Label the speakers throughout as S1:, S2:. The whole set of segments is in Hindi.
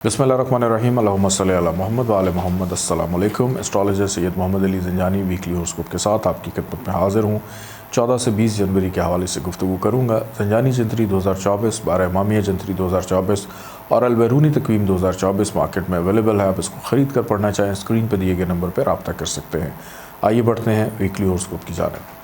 S1: बिस्मिल्लाहिर्रहमानिर्रहीम अल्लाहुम्मा सल्ली अला मोहम्मद व आले मोहम्मद। अस्सलाम वालेकुम। Astrologer Syed Mohammad Ali Zanjani weekly horoscope के साथ आपकी खिदमत में हाज़िर हूँ। 14 से 20 जनवरी के हवाले से गुफ्तगू करूँगा। ज़ंजानी जंतरी 2024, 12 इमामिया जंतरी 2024 और अलबैरूनी तकवीम 2024 मार्केट में अवेलेबल है। आप इसको ख़रीद कर पढ़ना चाहें स्क्रीन पर दिए गए नंबर पर रब्ता कर सकते हैं। आइए बढ़ते हैं वीकली हॉरोस्कोप की जानिब।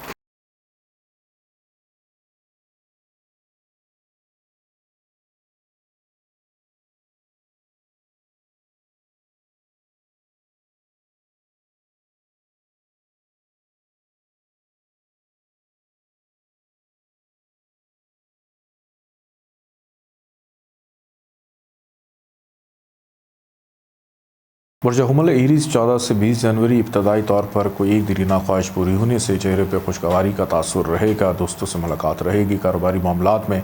S1: बुर्ज हुमल एरीज़ 14 से 20 जनवरी इब्तदाई तौर पर कोई एक दिली ख्वाहिश पूरी होने से चेहरे पर खुशगवारी का तासुर रहेगा। दोस्तों से मुलाकात रहेगी। कारोबारी मामलात में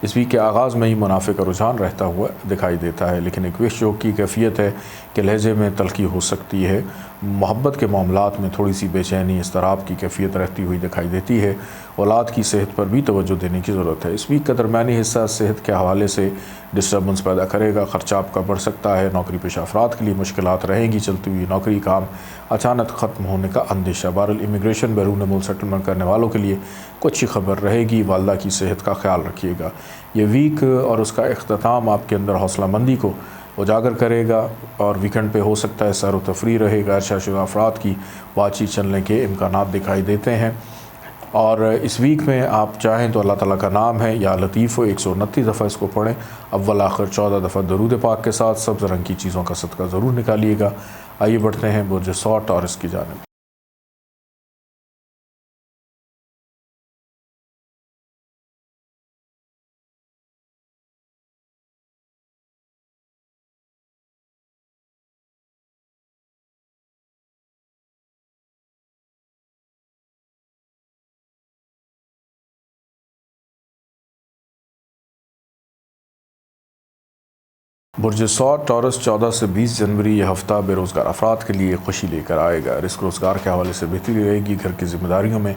S1: इस वीक के आगाज़ में ही मुनाफे का रुझान रहता हुआ दिखाई देता है, लेकिन एक विश शौक की कैफियत है कि लहजे में तलखी हो सकती है। मोहब्बत के मामलात में थोड़ी सी बेचैनी इसतराब की कैफियत रहती हुई दिखाई देती है। औलाद की सेहत पर भी तवज्जो देने की ज़रूरत है। इस वीक का दरमियानी हिस्सा सेहत के हवाले से डिस्टर्बेंस पैदा करेगा। ख़र्चा आपका बढ़ सकता है। नौकरी पेशा अफराद के लिए मुश्किलात रहेंगी। चलती हुई नौकरी काम अचानक ख़त्म होने का अंदेशा। बहरहाल इमिग्रेशन बैरून मुल्क सेटलमेंट करने वालों के लिए कुछ अच्छी खबर रहेगी। वालदा की सेहत का ख्याल रखिएगा। ये वीक और उसका इख्तिताम आपके अंदर हौसलामंदी को उजागर करेगा और वीकेंड पे हो सकता है सैर व तफरी रहे। गैर शादीशुदा अफराद की बातचीत चलने के इम्कानात दिखाई देते हैं। और इस वीक में आप चाहें तो अल्लाह ताला का नाम है या लतीफ़ 129 दफ़ा इसको पढ़ें। अव्वल आखिर 14 दफ़ा दरूद पाक के साथ सब्ज़ रंग की चीज़ों का सदका ज़रूर निकालिएगा। आइए बढ़ते हैं बुर्ज सौर टॉरस की जानिब। बुर्ज सौर टॉरस 14 से 20 जनवरी ये हफ़्ता बेरोज़गार अफराद के लिए खुशी लेकर आएगा। रिस्क रोज़गार के हवाले से बेहतरी रहेगी। घर की जिम्मेदारियों में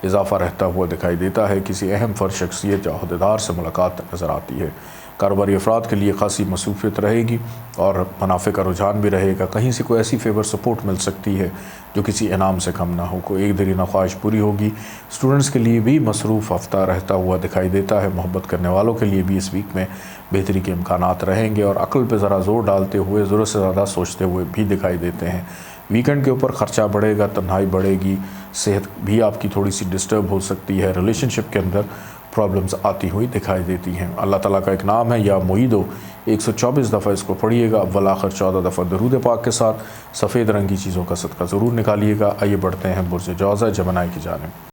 S1: इजाफा रहता हुआ दिखाई देता है। किसी अहम फ़र्द शख्सियत या अहदेदार से मुलाकात नज़र आती है। कारोबारी अफराद के लिए खासी मसरूफियत रहेगी और मुनाफे का रुझान भी रहेगा। कहीं से कोई ऐसी फेवर सपोर्ट मिल सकती है जो किसी इनाम से कम ना हो। कोई एक दिली ख्वाहिश पूरी होगी। स्टूडेंट्स के लिए भी मसरूफ़ हफ्ता रहता हुआ दिखाई देता है। मोहब्बत करने वालों के लिए भी इस वीक में बेहतरी के इम्कानात रहेंगे और अक्ल पर ज़रा ज़ोर डालते हुए ज़रूरत से ज़्यादा सोचते हुए भी दिखाई देते हैं। वीकेंड के ऊपर ख़र्चा बढ़ेगा, तन्हाई बढ़ेगी, सेहत भी आपकी थोड़ी सी डिस्टर्ब हो सकती है। रिलेशनशिप के अंदर प्रॉब्लम्स आती हुई दिखाई देती हैं। अल्लाह ताला का एक नाम है या मुईदो 124 दफ़ा इसको पढ़िएगा। अव्वल आखिर 14 दफ़ा दरूद पाक के साथ सफ़ेद रंग की चीज़ों का सदका ज़रूर निकालिएगा। आइए बढ़ते हैं बुर्ज जौज़ा जमनाई की जानिब।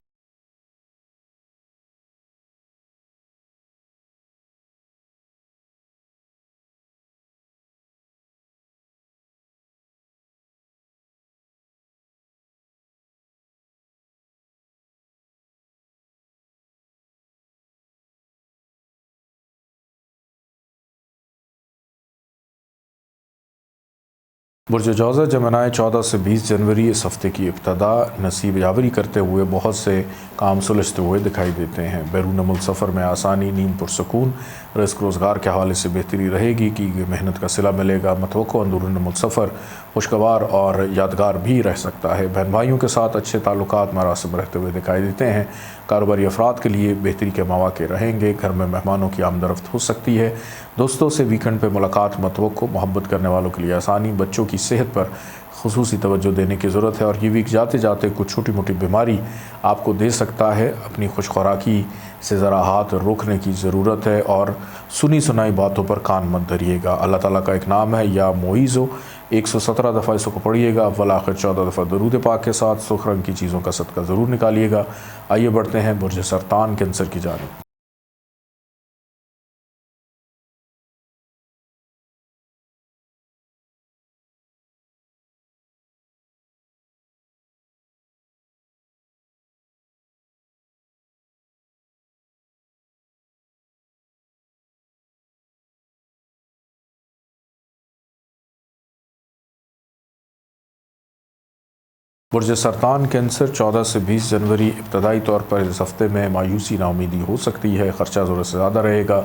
S1: बुर्ज जौज़ा जमनाए 14 से 20 जनवरी इस हफ़्ते की इब्तदा नसीब यावरी करते हुए बहुत से काम सुलझते हुए दिखाई देते हैं। बैरून मुल्क सफ़र में आसानी, नींद पुरसकून, रिस्क रोज़गार के हवाले से बेहतरी रहेगी कि मेहनत का सिला मिलेगा। मतवक्को अंदरून मुल्क सफ़र खुशगवार और यादगार भी रह सकता है। बहन भाइयों के साथ अच्छे ताल्लुकात मरासिम रहते हुए दिखाई देते हैं। कारोबारी अफराद के लिए बेहतरी के मौके रहेंगे। घर में मेहमानों की आमदरफ्त हो सकती है। दोस्तों से वीकेंड पर मुलाकात मतवक्को। मोहब्बत करने वालों के लिए आसानी। बच्चों की सेहत पर खुसूसी तवज्जो देने की ज़रूरत है और ये वीक जाते जाते कुछ छोटी मोटी बीमारी आपको दे सकता है। अपनी खुश खुराकी से ज़रा हाथ रोकने की ज़रूरत है और सुनी सुनाई बातों पर कान मत धरिएगा। अल्लाह ताला का एक नाम है या मोइज़ो 117 दफ़ा इसको पढ़िएगा। अव्वल आखिर 14 दफ़ा दरूद पाक के साथ सुख रंग की चीज़ों का सदका ज़रूर निकालिएगा। आइए बढ़ते हैं बुर्ज सरतान कैंसर की जानिब। बुर्ज सरतान कैंसर 14 से 20 जनवरी इब्तदाई तौर पर इस हफ्ते में मायूसी नाउमीदी हो सकती है। ख़र्चा ज़रूरत से ज़्यादा रहेगा।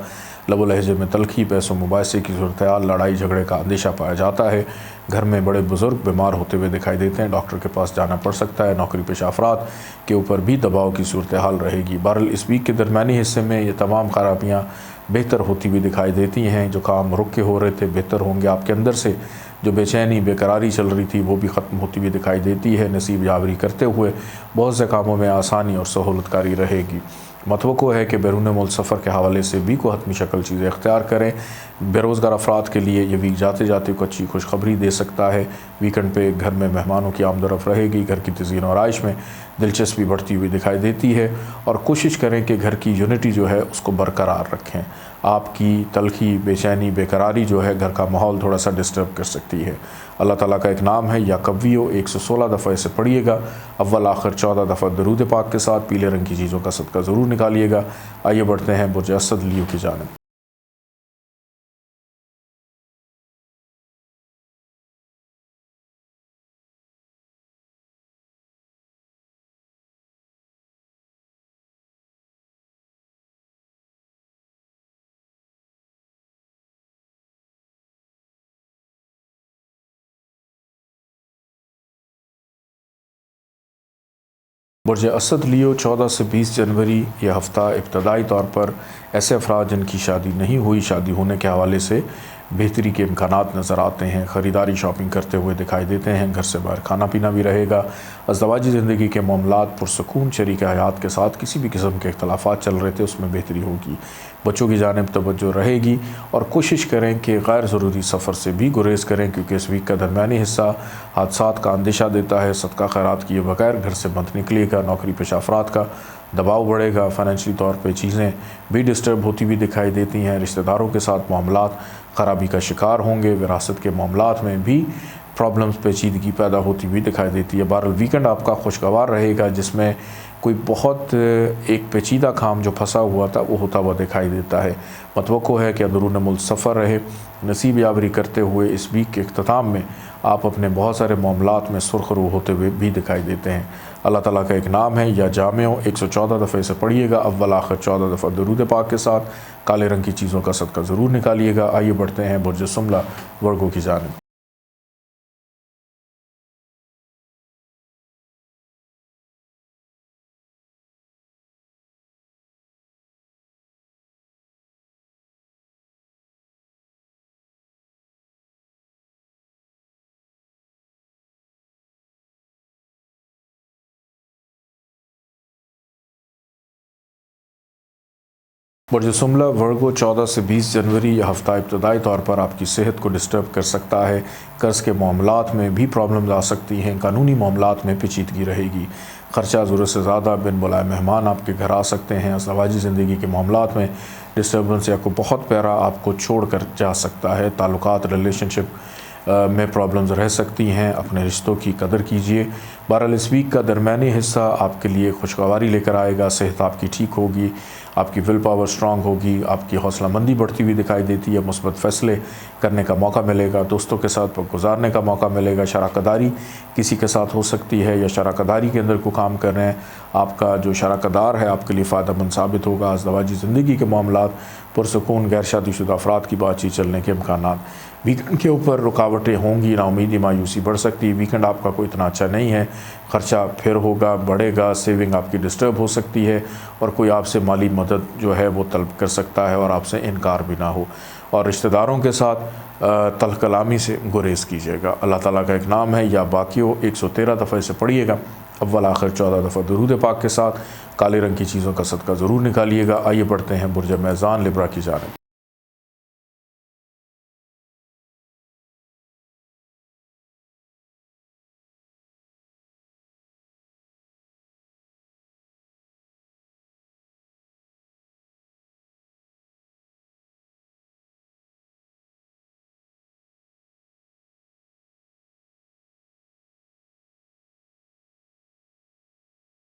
S1: लबो लहजे में तलखी, पैसों मुबासे की सूरत-ए-हाल, लड़ाई झगड़े का अंदेशा पाया जाता है। घर में बड़े बुज़ुर्ग बीमार होते हुए दिखाई देते हैं। डॉक्टर के पास जाना पड़ सकता है। नौकरी पेशा अफराद के ऊपर भी दबाव की सूरत-ए-हाल रहेगी। बहरहाल इस वीक के दरमियानी हिस्से में ये तमाम खराबियाँ बेहतर होती हुई दिखाई देती हैं। जो काम रुक के हो रहे थे बेहतर होंगे। आपके अंदर से जो बेचैनी बेकरारी चल रही थी वो भी ख़त्म होती हुई दिखाई देती है। नसीब यावरी करते हुए बहुत से कामों में आसानी और सहूलतकारी रहेगी। मतवक्को है कि बैरून मुल्क सफ़र के हवाले से भी को हतमी शक्ल चीज़ें इख्तियार करें। बेरोज़गार अफराद के लिए ये वीक जाते जाते को अच्छी खुशखबरी दे सकता है। वीकेंड पे घर में मेहमानों की आमदरफ़ रहेगी। घर की तज़ीन और आइश में दिलचस्पी बढ़ती हुई दिखाई देती है और कोशिश करें कि घर की यूनिटी जो है उसको बरकरार रखें। आपकी तलखी, बेचैनी, बेकरारी जो है घर का माहौल थोड़ा सा डिस्टर्ब कर सकती है। अल्लाह ताला का एक नाम है या कव्वियो, 116 दफ़ा इसे पढ़िएगा। अव्वल आखिर 14 दफ़ा दरूद पाक के साथ पीले रंग की चीज़ों का सदका ज़रूर निकालिएगा। आइए बढ़ते हैं बुर्ज असद लियो की जानिब। बुर्ज असद लियो 14 से 20 जनवरी यह हफ़्ता इब्तदाई तौर पर ऐसे अफराद जिनकी शादी नहीं हुई, शादी होने के हवाले से बेहतरी के इम्कानात नज़र आते हैं। ख़रीदारी शॉपिंग करते हुए दिखाई देते हैं। घर से बाहर खाना पीना भी रहेगा। अज़दवाजी ज़िंदगी के मामलात पुरसकून शरीक हयात के साथ किसी भी किस्म के इख्तलाफात चल रहे थे उसमें बेहतरी होगी। बच्चों की जानिब तवज्जो रहेगी और कोशिश करें कि गैर ज़रूरी सफ़र से भी गुरेज़ करें क्योंकि इस वीक का दरमियानी हिस्सा हादसात का अंदेशा देता है। सदका खैरात किए बगैर घर से मत निकलिएगा। नौकरी पेशा अफराद का दबाव बढ़ेगा। फ़ाइनेंशियली तौर पे चीज़ें भी डिस्टर्ब होती हुई दिखाई देती हैं। रिश्तेदारों के साथ मामलात ख़राबी का शिकार होंगे। विरासत के मामलात में भी प्रॉब्लम्स पेचीदगी पैदा होती हुई दिखाई देती है। बहरहाल वीकेंड आपका खुशगवार रहेगा जिसमें कोई बहुत एक पेचीदा काम जो फंसा हुआ था वो होता हुआ दिखाई देता है। मतवक्को है कि अंदरून मुल्क सफ़र रहे। नसीब यावरी करते हुए इस वीक के अख्ताम में आप अपने बहुत सारे मामलात में सुरखरू होते हुए भी दिखाई देते हैं। अल्लाह ताला का एक नाम है या जामियो, 114 दफ़े इसे पढ़िएगा। अव्वल आखिर 14 दफ़ा दरूद पाक के साथ काले रंग की चीज़ों का सदका ज़रूर निकालिएगा। आइए बढ़ते हैं बुर्ज सुमला वर्गों की जानिब। बुर्ज सुमला वर्गो 14 से 20 जनवरी यह हफ़्ता इब्तदाई तौर पर आपकी सेहत को डिस्टर्ब कर सकता है। कर्ज़ के मामलात में भी प्रॉब्लम्स आ सकती हैं। कानूनी मामलात में पेचीदगी रहेगी। ख़र्चा ज़रूरत से ज़्यादा, बिन बुलाए मेहमान आपके घर आ सकते हैं। अज़दवाजी ज़िंदगी के मामलात में डिस्टर्बेंस या कोई बहुत प्यारा आपको छोड़ कर जा सकता है। ताल्लुकात, रिलेशनशिप में प्रॉब्लम्स रह सकती हैं। अपने रिश्तों की कदर कीजिए। बहरहाल इस वीक का दरमियानी हिस्सा आपके लिए खुशगवारी लेकर आएगा। सेहत आपकी ठीक होगी। आपकी विल पावर स्ट्रांग होगी। आपकी हौसलामंदी बढ़ती हुई दिखाई देती है। मुस्बत फ़ैसले करने का मौका मिलेगा। दोस्तों के साथ वक्त गुजारने का मौका मिलेगा। शराकदारी किसी के साथ हो सकती है या शराकदारी के अंदर को काम कर रहे हैं। आपका जो शराकदार है आपके लिए फ़ायदेमंद साबित होगा। अज़दवाजी ज़िंदगी के मामलात पुरसकून, गैर शादीशुदा अफराद की बातचीत चलने के इम्कानात। वीकेंड के ऊपर रुकावटें होंगी। नाउमीदी, मायूसी बढ़ सकती है। वीकेंड आपका कोई इतना अच्छा नहीं है। ख़र्चा फिर होगा, बढ़ेगा। सेविंग आपकी डिस्टर्ब हो सकती है और कोई आपसे माली मदद जो है वो तलब कर सकता है और आपसे इनकार भी ना हो। और रिश्तेदारों के साथ तल्ख़ कलामी से गुरेज़ कीजिएगा। अल्लाह ताला का एक नाम है या बाकियों, 113 दफ़ा इसे पढ़िएगा। अव्वल आखिर 14 दफ़ा दरूद पाक के साथ काले रंग की चीज़ों का सदका ज़रूर निकालिएगा। आइए बढ़ते हैं बुर्ज मैज़ान लिब्रा की जानिब।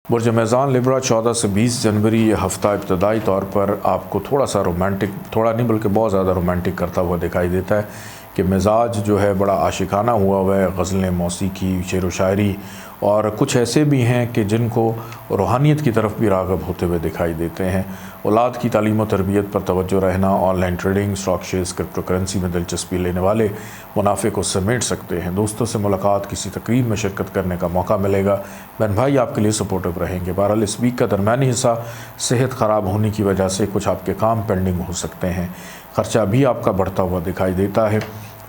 S1: बुर्ज मैज़ान लिब्रा 14 से 20 जनवरी ये हफ़्ता इब्तदाई तौर पर आपको थोड़ा सा रोमांटिक, थोड़ा नहीं बल्कि बहुत ज़्यादा रोमांटिक करता हुआ दिखाई देता है। कि मिजाज जो है बड़ा आशिकाना हुआ है। गज़लें, मौसीकी, शेर व शायरी और कुछ ऐसे भी हैं कि जिनको रूहानियत की तरफ भी राग़ब होते हुए दिखाई देते हैं। औलाद की तालीम और तरबियत पर तवज्जो रहना, online trading, stock shares, crypto currency में दिलचस्पी लेने वाले मुनाफे को समेट सकते हैं। दोस्तों से मुलाकात, किसी तकरीब में शिरकत करने का मौका मिलेगा। बहन भाई आपके लिए सपोर्टिव रहेंगे। बहरहाल इस वीक का दरमियानी हिस्सा सेहत ख़राब होने की वजह से कुछ आपके काम पेंडिंग हो सकते हैं। ख़र्चा भी आपका बढ़ता हुआ दिखाई देता है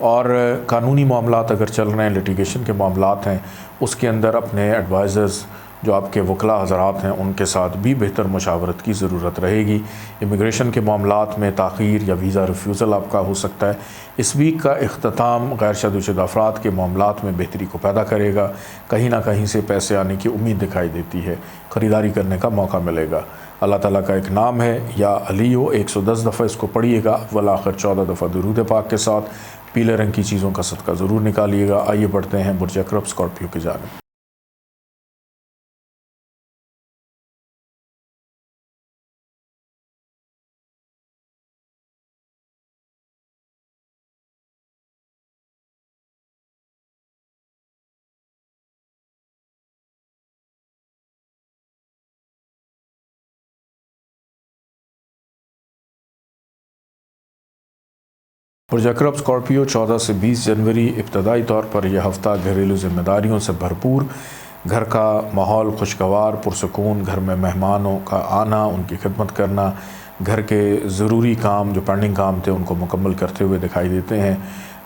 S1: और कानूनी मामलात अगर चल रहे हैं, लिटिगेशन के मामलात हैं, उसके अंदर अपने एडवाइज़र्स जो आपके वकला हज़रात हैं उनके साथ भी बेहतर मशावरत की ज़रूरत रहेगी। इमिग्रेशन के मामलात में ताख़ीर या वीज़ा रिफ्यूज़ल आपका हो सकता है। इस वीक का इख्तिताम गैर शादीशुदा अफराद के मामलात में बेहतरी को पैदा करेगा। कहीं ना कहीं से पैसे आने की उम्मीद दिखाई देती है, ख़रीदारी करने का मौका मिलेगा। अल्लाह ताला का एक नाम है या अलियो, 110 दफ़ा इसको पढ़िएगा। अव्वल आखिर 14 दफ़ा दुरूद पाक के साथ पीले रंग की चीज़ों का सदका ज़रूर निकालिएगा। आइए बढ़ते हैं बुर्ज अक़रब स्कॉर्पियो की जानिब। बुर्ज अक़रब स्कॉर्पियो 14 से 20 जनवरी इब्तदाई तौर पर यह हफ़्ता घरेलू ज़िम्मेदारियों से भरपूर, घर का माहौल खुशगवार पुरसकून, घर में मेहमानों का आना, उनकी खिदमत करना, घर के ज़रूरी काम जो पेंडिंग काम थे उनको मुकम्मल करते हुए दिखाई देते हैं।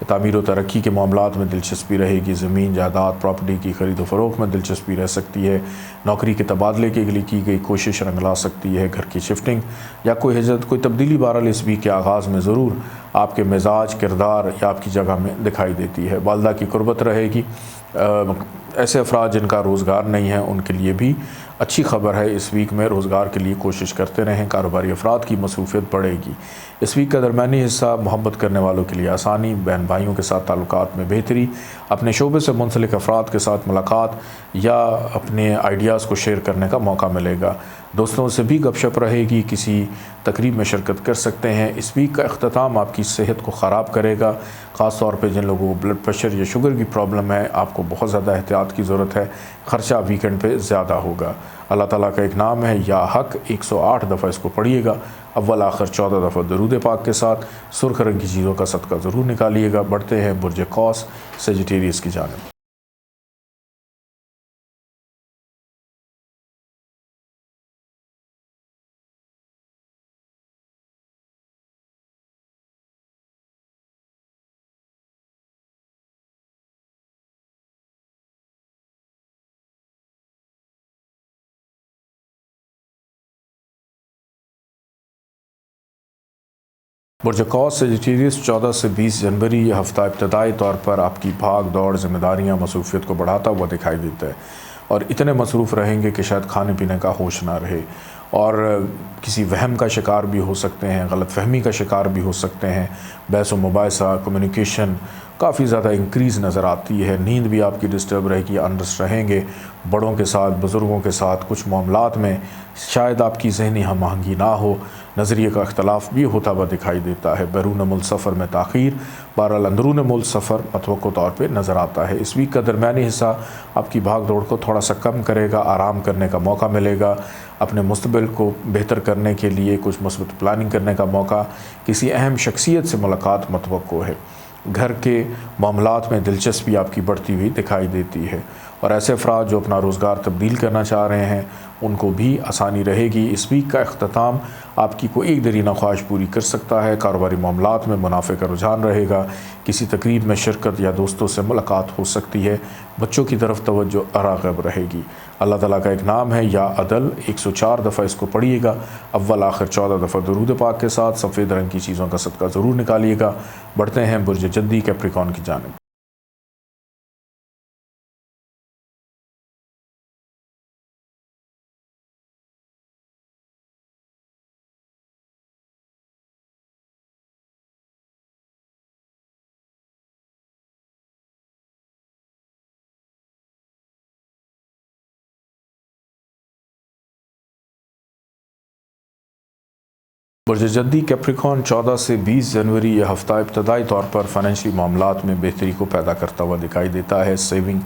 S1: तामीर व तरक्की के मामलात में दिलचस्पी रहेगी। ज़मीन जायदाद प्रॉपर्टी की ख़रीद फ़रोख्त में दिलचस्पी रह सकती है। नौकरी के तबादले के लिए की गई कोशिश रंग ला सकती है। घर की शिफ्टिंग या कोई हिजरत, कोई तब्दीली बहरहाल इस वीक के आगाज़ में ज़रूर आपके मिजाज, किरदार या आपकी जगह में दिखाई देती है। वालदा की कुर्बत रहेगी। ऐसे अफराद जिनका रोज़गार नहीं है उनके लिए भी अच्छी खबर है। इस वीक में रोज़गार के लिए कोशिश करते रहें। कारोबारी अफराद की मसरूफियत बढ़ेगी। इस वीक का दरमियानी हिस्सा मोहब्बत करने वालों के लिए आसानी, बहन भाइयों के साथ ताल्लुकात में बेहतरी, अपने शोबे से मुंसलिक अफराद के साथ मुलाकात या अपने आइडियाज़ को शेयर करने का मौका मिलेगा। दोस्तों से भी गपशप रहेगी। किसी तकरीब में शिरकत कर सकते हैं। इस वीक का अख्ताम आपकी सेहत को ख़राब करेगा। ख़ास तौर पे जिन लोगों को ब्लड प्रेशर या शुगर की प्रॉब्लम है, आपको बहुत ज़्यादा एहतियात की ज़रूरत है। ख़र्चा वीकेंड पे ज़्यादा होगा। अल्लाह ताला का एक नाम है या हक, 108 दफ़ा इसको पढ़िएगा। अव्वल आखिर 14 दफ़ा दरूद पाक के साथ सुर्ख रंग की चीज़ों का सदका ज़रूर निकालिएगा। बढ़ते हैं बुर्ज कौस सेजिटेरियस की जानिब। बुर्ज कौस सेजिटेरियस 14 से 20 जनवरी यह हफ़्ता इब्तदाई तौर पर आपकी भाग दौड़, ज़िम्मेदारियाँ, मसरूफ़ियत को बढ़ाता हुआ दिखाई देता है और इतने मसरूफ़ रहेंगे कि शायद खाने पीने का होश ना रहे और किसी वहम का शिकार भी हो सकते हैं, गलतफ़हमी का शिकार भी हो सकते हैं। बहस व मुबाहिसा, कम्युनिकेशन काफ़ी ज़्यादा इंक्रीज़ नज़र आती है। नींद भी आपकी डिस्टर्ब रहेगी, अनरेस्ट रहेंगे। बड़ों के साथ, बुज़ुर्गों के साथ कुछ मामलात में शायद आपकी ज़हनी हम आहंगी ना हो, नज़रिए का अख्तलाफ भी होता हुआ दिखाई देता है। बैरून मुल्क सफ़र में ताख़ीर, बहरहाल अंदरून मुल्क सफ़र मतवक्को तौर पर नज़र आता है। इस वीक का दरमियानी हिस्सा आपकी भाग दौड़ को थोड़ा सा कम करेगा, आराम करने का मौका मिलेगा। अपने मुस्तक़बिल को बेहतर करने के लिए कुछ मुस्बत प्लानिंग करने का मौका, किसी अहम शख्सियत से मुलाकात मतवक्को है। घर के मामलात में दिलचस्पी आपकी बढ़ती हुई दिखाई देती है और ऐसे अफराद जो अपना रोज़गार तब्दील करना चाह रहे हैं उनको भी आसानी रहेगी। इस वीक का अख्ताम आपकी कोई एक देरीना ख्वाहिश पूरी कर सकता है। कारोबारी मामलात में मुनाफे का रुझान रहेगा। किसी तकरीब में शिरकत या दोस्तों से मुलाकात हो सकती है। बच्चों की तरफ तवज्जो राग़िब रहेगी। अल्लाह ताला का एक नाम है या अदल, 104 दफ़ा इसको पढ़िएगा। अव्वल आखिर 14 दफ़ा दरूद पाक के साथ सफ़ेद रंग की चीज़ों का सदका ज़रूर निकालिएगा। बढ़ते हैं बुर्ज जद्दी कैप्रिकॉर्न की जानिब। बुर्ज जद्दी कैप्रिकॉर्न 14 से 20 जनवरी यह हफ्ता इब्तदाई तौर पर फाइनेंशियली मामलात में बेहतरी को पैदा करता हुआ दिखाई देता है। सेविंग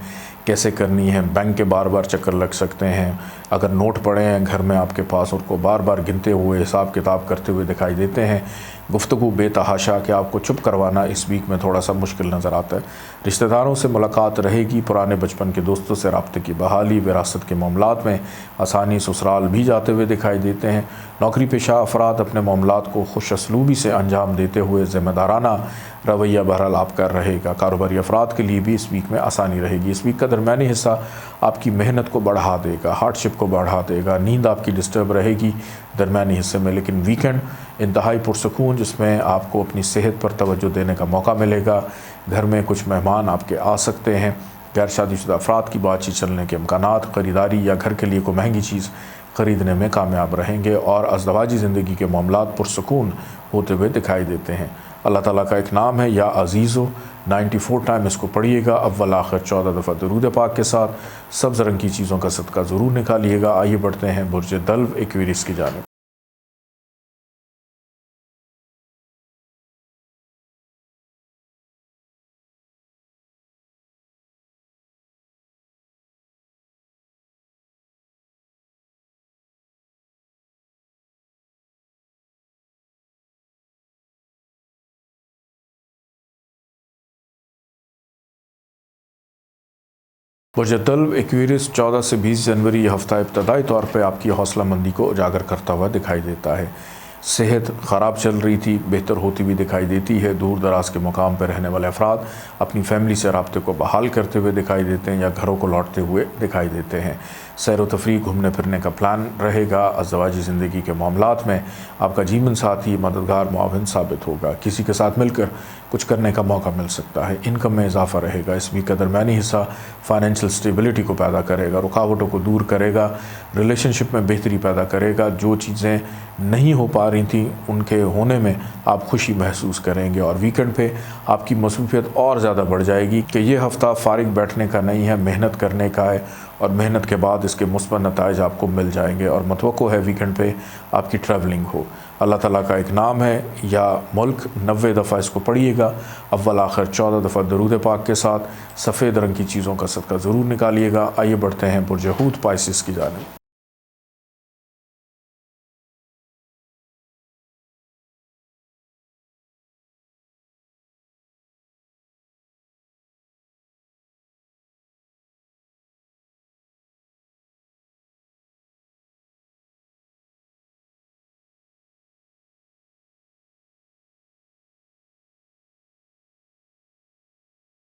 S1: कैसे करनी है, बैंक के बार बार चक्कर लग सकते हैं। अगर नोट पड़े हैं घर में आपके पास, उनको बार बार गिनते हुए हिसाब किताब करते हुए दिखाई देते हैं। गुफ्तगू बेतहाशा कि आपको चुप करवाना इस वीक में थोड़ा सा मुश्किल नज़र आता है। रिश्तेदारों से मुलाकात रहेगी, पुराने बचपन के दोस्तों से रब्ते की बहाली, विरासत के मामलात में आसानी, ससुराल भी जाते हुए दिखाई देते हैं। नौकरी पेशा अफराद अपने मामलात को खुश असलूबी से अंजाम देते हुए ज़िम्मेदाराना रवैया बहरहाल आपका रहेगा। कारोबारी अफराद के लिए भी इस वीक में आसानी रहेगी। इस वीक का दरमियानी हिस्सा आपकी मेहनत को बढ़ा देगा, हार्डशिप को बढ़ा देगा। नींद आपकी डिस्टर्ब रहेगी दरमियानी हिस्से में, लेकिन वीकेंड इंतहाई पुरसकून, जिसमें आपको अपनी सेहत पर तवज्जो देने का मौका मिलेगा। घर में कुछ मेहमान आपके आ सकते हैं। गैर शादीशुदा अफराद की बातचीत चलने के इम्कानात, ख़रीदारी या घर के लिए कोई महंगी चीज़ ख़रीदने में कामयाब रहेंगे और अज़दवाजी ज़िंदगी के मामलात पुरसकून होते हुए दिखाई देते हैं। अल्लाह ताला का एक नाम है या अज़ीज़ो। 94 टाइम इसको पढ़िएगा, अव्वल आखिर 14 दफ़ा दुरूद पाक के साथ। सब्ज़ रंग की चीज़ों का सदका ज़रूर निकालिएगा। आइए बढ़ते हैं बुर्ज दल्व एक्वेरियस की जानिब। बुर्ज दल्व एक्वेरियस 14 से 20 जनवरी यह हफ्ता इब्तदाई तौर पर आपकी हौसला मंदी को उजागर करता हुआ दिखाई देता है। सेहत ख़राब चल रही थी, बेहतर होती हुई दिखाई देती है। दूर दराज के मुकाम पर रहने वाले अफराद अपनी फैमिली से रब्ते को बहाल करते हुए दिखाई देते हैं या घरों को लौटते हुए दिखाई देते हैं। सैर व तफरीह, घूमने फिरने का प्लान रहेगा। अज़दवाजी ज़िंदगी के मामलात में आपका जीवन साथी मददगार मुआविन साबित होगा। किसी के साथ मिलकर कुछ करने का मौका मिल सकता है। इनकम में इजाफा रहेगा। इस वीक का दरमियानी हिस्सा फाइनेंशियल स्टेबिलिटी को पैदा करेगा, रुकावटों को दूर करेगा, रिलेशनशिप में बेहतरी पैदा करेगा। जो चीज़ें नहीं हो पा रही थी उनके होने में आप खुशी महसूस करेंगे और वीकेंड पे आपकी मसरूफियत और ज़्यादा बढ़ जाएगी कि ये हफ़्ता फारिग बैठने का नहीं है, मेहनत करने का है और मेहनत के बाद इसके मुस्बत नताइज आपको मिल जाएंगे। और मतवक्को है वीकेंड पे आपकी ट्रैवलिंग हो। अल्लाह ताला का एक नाम है या मुल्क। 90 दफ़ा इसको पढ़िएगा, अव्वल आखिर 14 दफ़ा दरूद पाक के साथ। सफ़ेद रंग की चीज़ों का सदका ज़रूर निकालिएगा। आइए बढ़ते हैं बुर्ज हूत पाइसिस की जानिब।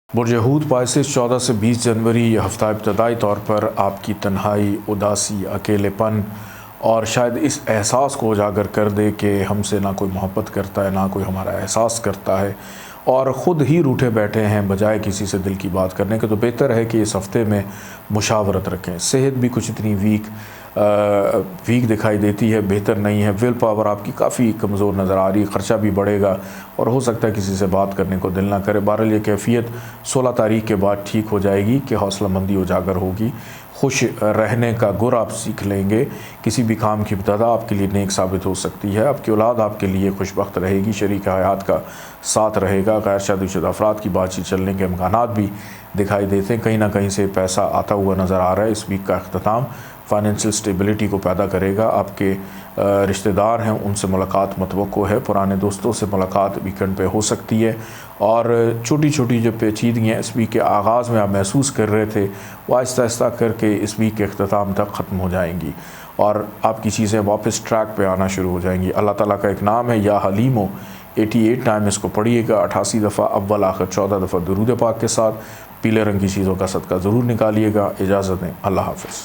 S1: बुर्ज हूत पाइसिस 14 से 20 जनवरी यह हफ्ता इब्तदाई तौर पर आपकी तन्हाई, उदासी, अकेलेपन और शायद इस एहसास को उजागर कर दे कि हमसे ना कोई मोहब्बत करता है, ना कोई हमारा एहसास करता है और ख़ुद ही रूठे बैठे हैं बजाय किसी से दिल की बात करने के। तो बेहतर है कि इस हफ़्ते में मुशावरत रखें। सेहत भी कुछ इतनी वीक दिखाई देती है, बेहतर नहीं है। विल पावर आपकी काफ़ी कमज़ोर नज़र आ रही है। ख़र्चा भी बढ़ेगा और हो सकता है किसी से बात करने को दिल ना करे। बहरहाल ये कैफियत 16 तारीख के बाद ठीक हो जाएगी कि हौसला मंदी उजागर होगी। खुश रहने का गुर आप सीख लेंगे। किसी भी काम की इब्तदा आपके लिए नेक साबित हो सकती है। आपकी औलाद आपके लिए खुशबख्त रहेगी। शरीक हयात का साथ रहेगा। गैर शादीशुदा अफराद की बातचीत चलने के इम्कानात भी दिखाई देते हैं। कहीं ना कहीं से पैसा आता हुआ नज़र आ रहा है। इस वीक का अख्ताम फाइनेंशियल स्टेबिलिटी को पैदा करेगा। आपके रिश्तेदार हैं उनसे मुलाकात मतवक्को है। पुराने दोस्तों से मुलाकात वीकेंड पे हो सकती है और छोटी छोटी जो पेचीदगियाँ इस वीक के आगाज़ में आप महसूस कर रहे थे वो आहिस्ता आहिस्ता करके इस वीक के अख्ताम तक ख़त्म हो जाएंगी और आपकी चीज़ें वापस ट्रैक पे आना शुरू हो जाएंगी। अल्लाह ताला का एक नाम है या हलीमो। 88 टाइम इसको पढ़िएगा, 88 दफ़ा, अव्वल आखिर 14 दफ़ा दुरूद पाक के साथ। पीले रंग की चीज़ों का सदका ज़रूर निकालिएगा। इजाज़त दें, अल्लाह हाफ़िज़।